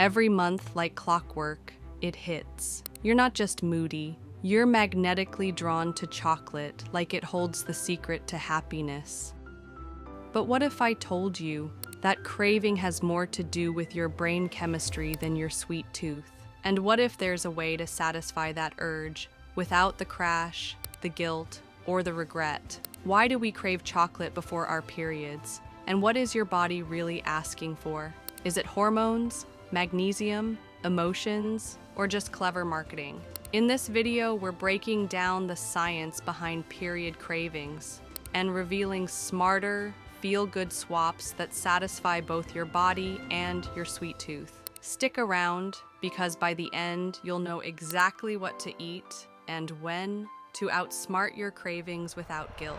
Every month, like clockwork, it hits. You're not just moody, you're magnetically drawn to chocolate like it holds the secret to happiness. But what if I told you that craving has more to do with your brain chemistry than your sweet tooth? And what if there's a way to satisfy that urge without the crash, the guilt, or the regret? Why do we crave chocolate before our periods? And what is your body really asking for? Is it hormones, magnesium, emotions, or just clever marketing? In this video, we're breaking down the science behind period cravings and revealing smarter, feel-good swaps that satisfy both your body and your sweet tooth. Stick around, because by the end, you'll know exactly what to eat and when to outsmart your cravings without guilt.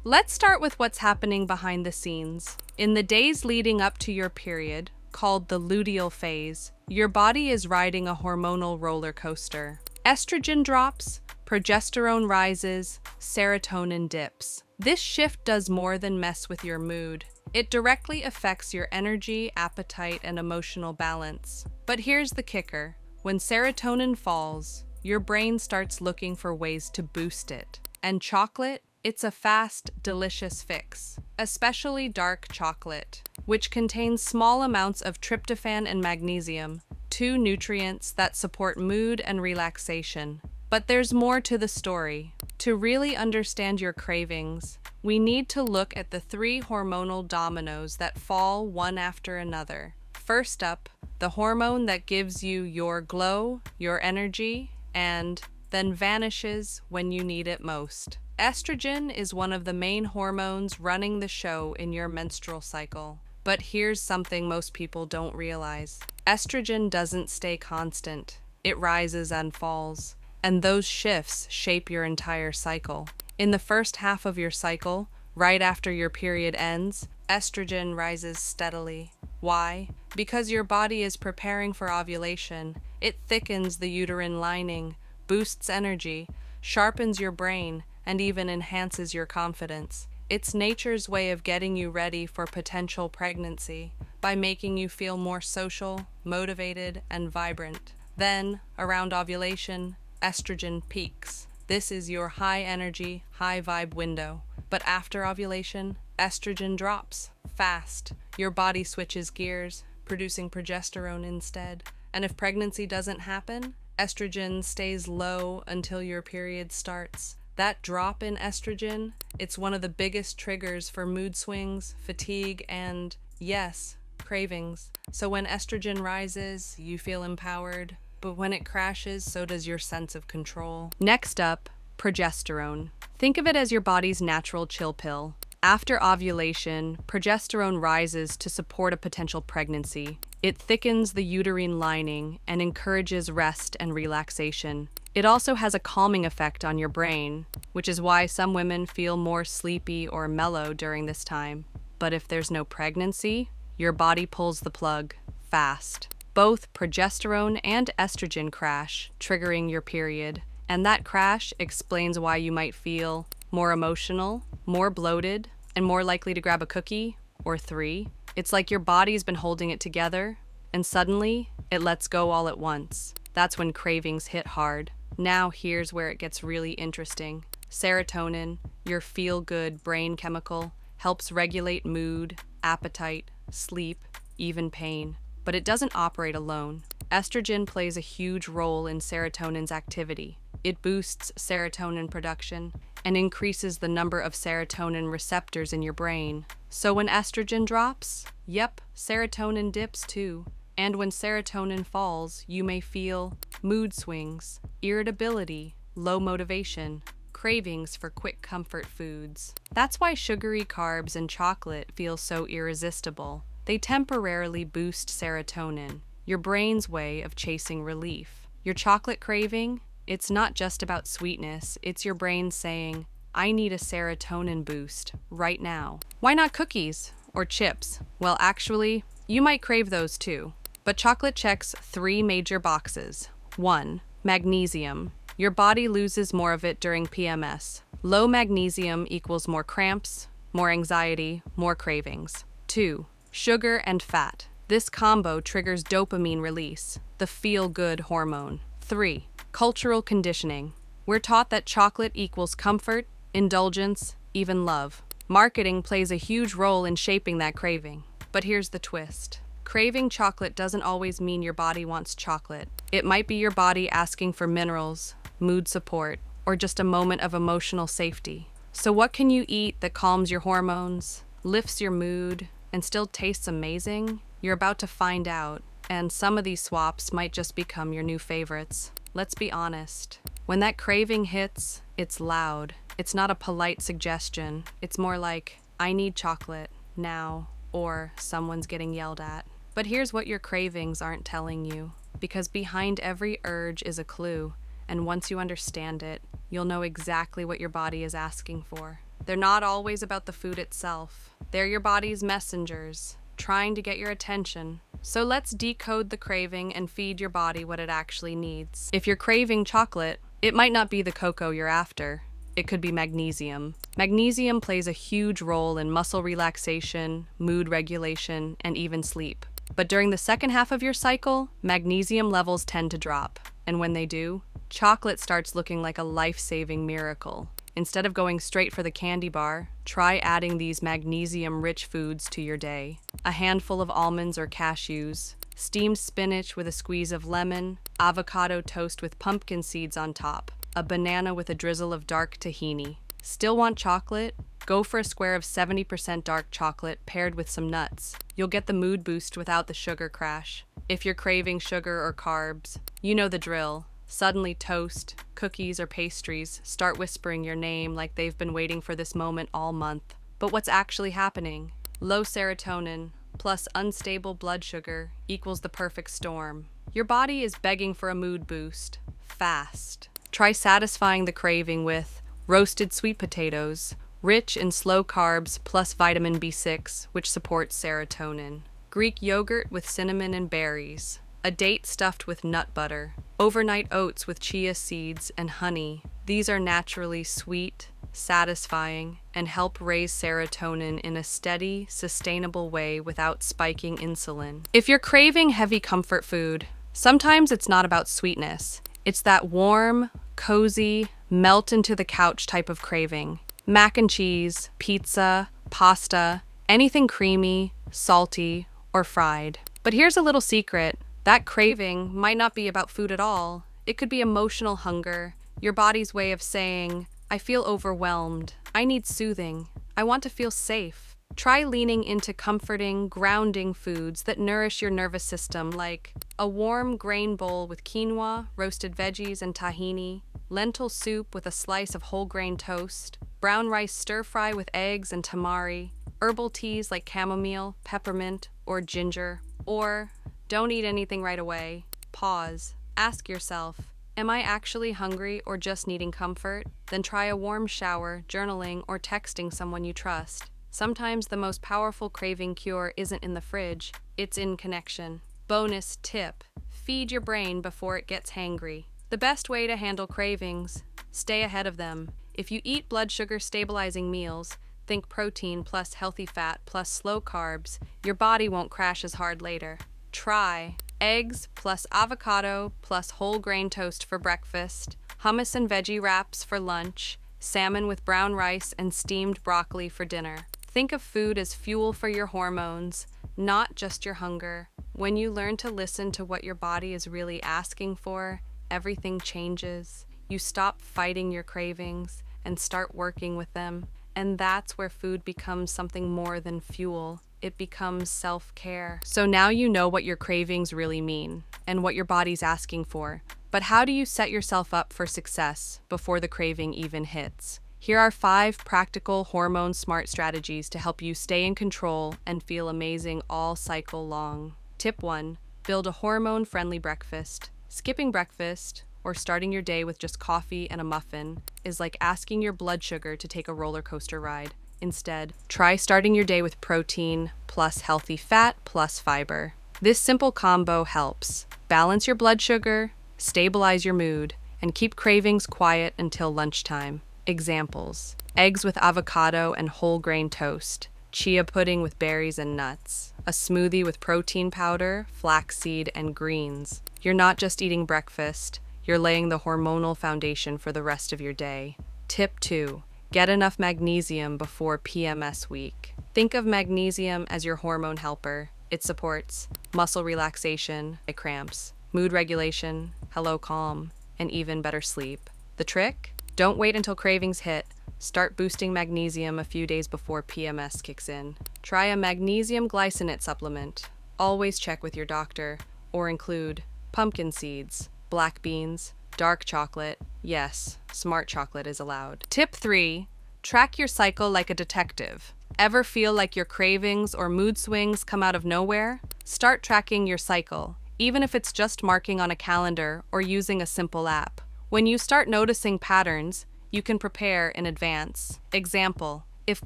Let's start with what's happening behind the scenes. In the days leading up to your period, called the luteal phase, your body is riding a hormonal roller coaster. Estrogen drops, progesterone rises, serotonin dips. This shift does more than mess with your mood. It directly affects your energy, appetite, and emotional balance. But here's the kicker. When serotonin falls, your brain starts looking for ways to boost it. And chocolate? It's a fast, delicious fix, especially dark chocolate, which contains small amounts of tryptophan and magnesium, two nutrients that support mood and relaxation. But there's more to the story. To really understand your cravings, we need to look at the three hormonal dominoes that fall one after another. First up, the hormone that gives you your glow, your energy, and then vanishes when you need it most. Estrogen is one of the main hormones running the show in your menstrual cycle. But here's something most people don't realize. Estrogen doesn't stay constant. It rises and falls. And those shifts shape your entire cycle. In the first half of your cycle, right after your period ends, estrogen rises steadily. Why? Because your body is preparing for ovulation. It thickens the uterine lining, boosts energy, sharpens your brain, and even enhances your confidence. It's nature's way of getting you ready for potential pregnancy by making you feel more social, motivated, and vibrant. Then, around ovulation, estrogen peaks. This is your high energy, high vibe window. But after ovulation, estrogen drops fast. Your body switches gears, producing progesterone instead. And if pregnancy doesn't happen, estrogen stays low until your period starts. That drop in estrogen, it's one of the biggest triggers for mood swings, fatigue, and, yes, cravings. So when estrogen rises, you feel empowered. But when it crashes, so does your sense of control. Next up, progesterone. Think of it as your body's natural chill pill. After ovulation, progesterone rises to support a potential pregnancy. It thickens the uterine lining and encourages rest and relaxation. It also has a calming effect on your brain, which is why some women feel more sleepy or mellow during this time. But if there's no pregnancy, your body pulls the plug fast. Both progesterone and estrogen crash, triggering your period. And that crash explains why you might feel more emotional, more bloated, and more likely to grab a cookie or three. It's like your body's been holding it together, and suddenly it lets go all at once. That's when cravings hit hard. Now here's where it gets really interesting. Serotonin, your feel-good brain chemical, helps regulate mood, appetite, sleep, even pain. But it doesn't operate alone. Estrogen plays a huge role in serotonin's activity. It boosts serotonin production and increases the number of serotonin receptors in your brain. So when estrogen drops, yep, serotonin dips too. And when serotonin falls, you may feel mood swings, irritability, low motivation, cravings for quick comfort foods. That's why sugary carbs and chocolate feel so irresistible. They temporarily boost serotonin, your brain's way of chasing relief. Your chocolate craving, it's not just about sweetness, it's your brain saying, I need a serotonin boost right now. Why not cookies or chips? Well, actually, you might crave those too. But chocolate checks three major boxes. 1. Magnesium. Your body loses more of it during PMS. Low magnesium equals more cramps, more anxiety, more cravings. 2. Sugar and fat. This combo triggers dopamine release, the feel-good hormone. 3. Cultural conditioning. We're taught that chocolate equals comfort, indulgence, even love. Marketing plays a huge role in shaping that craving. But here's the twist. Craving chocolate doesn't always mean your body wants chocolate. It might be your body asking for minerals, mood support, or just a moment of emotional safety. So what can you eat that calms your hormones, lifts your mood, and still tastes amazing? You're about to find out, and some of these swaps might just become your new favorites. Let's be honest. When that craving hits, it's loud. It's not a polite suggestion. It's more like, I need chocolate now, or someone's getting yelled at. But here's what your cravings aren't telling you, because behind every urge is a clue, and once you understand it, you'll know exactly what your body is asking for. They're not always about the food itself. They're your body's messengers, trying to get your attention. So let's decode the craving and feed your body what it actually needs. If you're craving chocolate, it might not be the cocoa you're after. It could be magnesium. Magnesium plays a huge role in muscle relaxation, mood regulation, and even sleep. But during the second half of your cycle, magnesium levels tend to drop. And when they do, chocolate starts looking like a life-saving miracle. Instead of going straight for the candy bar, try adding these magnesium-rich foods to your day. A handful of almonds or cashews, steamed spinach with a squeeze of lemon, avocado toast with pumpkin seeds on top, a banana with a drizzle of dark tahini. Still want chocolate? Go for a square of 70% dark chocolate paired with some nuts. You'll get the mood boost without the sugar crash. If you're craving sugar or carbs, you know the drill. Suddenly toast, cookies, or pastries start whispering your name like they've been waiting for this moment all month. But what's actually happening? Low serotonin plus unstable blood sugar equals the perfect storm. Your body is begging for a mood boost, fast. Try satisfying the craving with roasted sweet potatoes, rich in slow carbs plus vitamin B6, which supports serotonin. Greek yogurt with cinnamon and berries. A date stuffed with nut butter. Overnight oats with chia seeds and honey. These are naturally sweet, satisfying, and help raise serotonin in a steady, sustainable way without spiking insulin. If you're craving heavy comfort food, sometimes it's not about sweetness. It's that warm, cozy, melt into the couch type of craving. Mac and cheese, pizza, pasta, anything creamy, salty, or fried. But here's a little secret. That craving might not be about food at all. It could be emotional hunger, your body's way of saying, I feel overwhelmed, I need soothing, I want to feel safe. Try leaning into comforting, grounding foods that nourish your nervous system, like a warm grain bowl with quinoa, roasted veggies, and tahini, lentil soup with a slice of whole grain toast, brown rice stir-fry with eggs and tamari, herbal teas like chamomile, peppermint, or ginger, or don't eat anything right away. Pause. Ask yourself, am I actually hungry or just needing comfort? Then try a warm shower, journaling, or texting someone you trust. Sometimes the most powerful craving cure isn't in the fridge, it's in connection. Bonus tip: feed your brain before it gets hangry. The best way to handle cravings: stay ahead of them. If you eat blood sugar stabilizing meals, think protein plus healthy fat plus slow carbs, your body won't crash as hard later. Try eggs plus avocado plus whole grain toast for breakfast, hummus and veggie wraps for lunch, salmon with brown rice and steamed broccoli for dinner. Think of food as fuel for your hormones, not just your hunger. When you learn to listen to what your body is really asking for, everything changes. You stop fighting your cravings and start working with them. And that's where food becomes something more than fuel. It becomes self-care. So now you know what your cravings really mean and what your body's asking for. But how do you set yourself up for success before the craving even hits? Here are 5 practical hormone-smart strategies to help you stay in control and feel amazing all cycle long. Tip 1. Build a hormone-friendly breakfast. Skipping breakfast or starting your day with just coffee and a muffin is like asking your blood sugar to take a roller coaster ride. Instead, try starting your day with protein plus healthy fat plus fiber. This simple combo helps balance your blood sugar, stabilize your mood, and keep cravings quiet until lunchtime. Examples: eggs with avocado and whole grain toast, chia pudding with berries and nuts, a smoothie with protein powder, flaxseed, and greens. You're not just eating breakfast, you're laying the hormonal foundation for the rest of your day. Tip 2. Get enough magnesium before PMS week. Think of magnesium as your hormone helper. It supports muscle relaxation, cramps, mood regulation, calm, and even better sleep. The trick? Don't wait until cravings hit. Start boosting magnesium a few days before PMS kicks in. Try a magnesium glycinate supplement. Always check with your doctor, or include pumpkin seeds, black beans, dark chocolate. Yes, smart chocolate is allowed. Tip 3. Track your cycle like a detective. Ever feel like your cravings or mood swings come out of nowhere? Start tracking your cycle, even if it's just marking on a calendar or using a simple app. When you start noticing patterns, you can prepare in advance. Example, if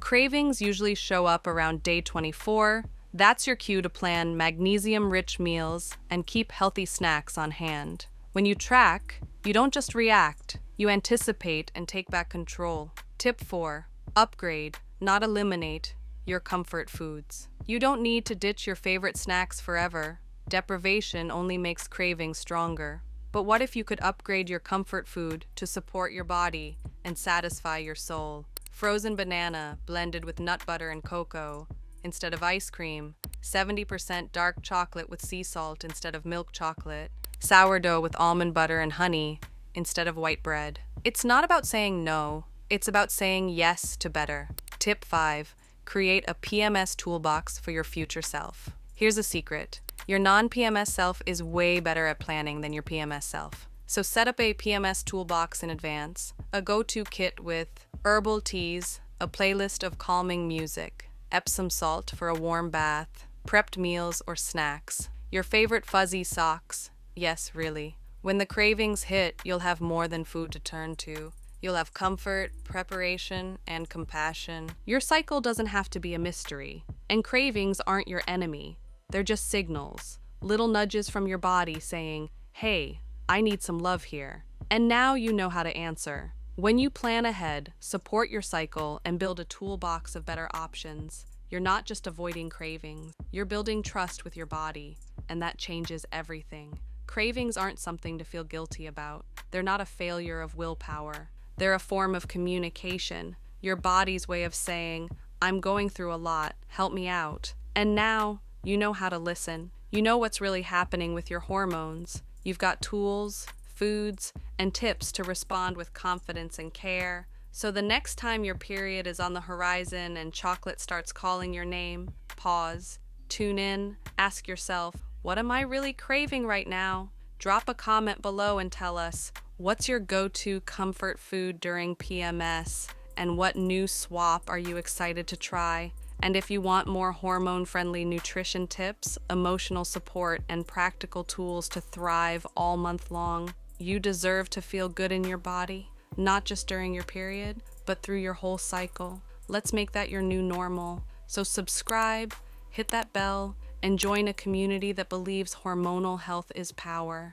cravings usually show up around day 24, that's your cue to plan magnesium-rich meals and keep healthy snacks on hand. When you track, you don't just react, you anticipate and take back control. Tip 4. Upgrade, not eliminate, your comfort foods. You don't need to ditch your favorite snacks forever. Deprivation only makes cravings stronger. But what if you could upgrade your comfort food to support your body and satisfy your soul? Frozen banana blended with nut butter and cocoa instead of ice cream, 70% dark chocolate with sea salt instead of milk chocolate, sourdough with almond butter and honey instead of white bread. It's not about saying no, it's about saying yes to better. Tip 5. Create a PMS toolbox for your future self. Here's a secret. Your non-PMS self is way better at planning than your PMS self. So set up a PMS toolbox in advance, a go-to kit with herbal teas, a playlist of calming music, Epsom salt for a warm bath, prepped meals or snacks, your favorite fuzzy socks. Yes, really. When the cravings hit, you'll have more than food to turn to. You'll have comfort, preparation, and compassion. Your cycle doesn't have to be a mystery, and cravings aren't your enemy. They're just signals, little nudges from your body saying, hey, I need some love here. And now you know how to answer. When you plan ahead, support your cycle, and build a toolbox of better options, you're not just avoiding cravings, you're building trust with your body, and that changes everything. Cravings aren't something to feel guilty about. They're not a failure of willpower. They're a form of communication, your body's way of saying, I'm going through a lot, help me out. And now, you know how to listen. You know what's really happening with your hormones. You've got tools, foods, and tips to respond with confidence and care. So the next time your period is on the horizon and chocolate starts calling your name, pause, tune in, ask yourself, what am I really craving right now? Drop a comment below and tell us, what's your go-to comfort food during PMS? And what new swap are you excited to try? And if you want more hormone-friendly nutrition tips, emotional support, and practical tools to thrive all month long, you deserve to feel good in your body, not just during your period, but through your whole cycle. Let's make that your new normal. So subscribe, hit that bell, and join a community that believes hormonal health is power.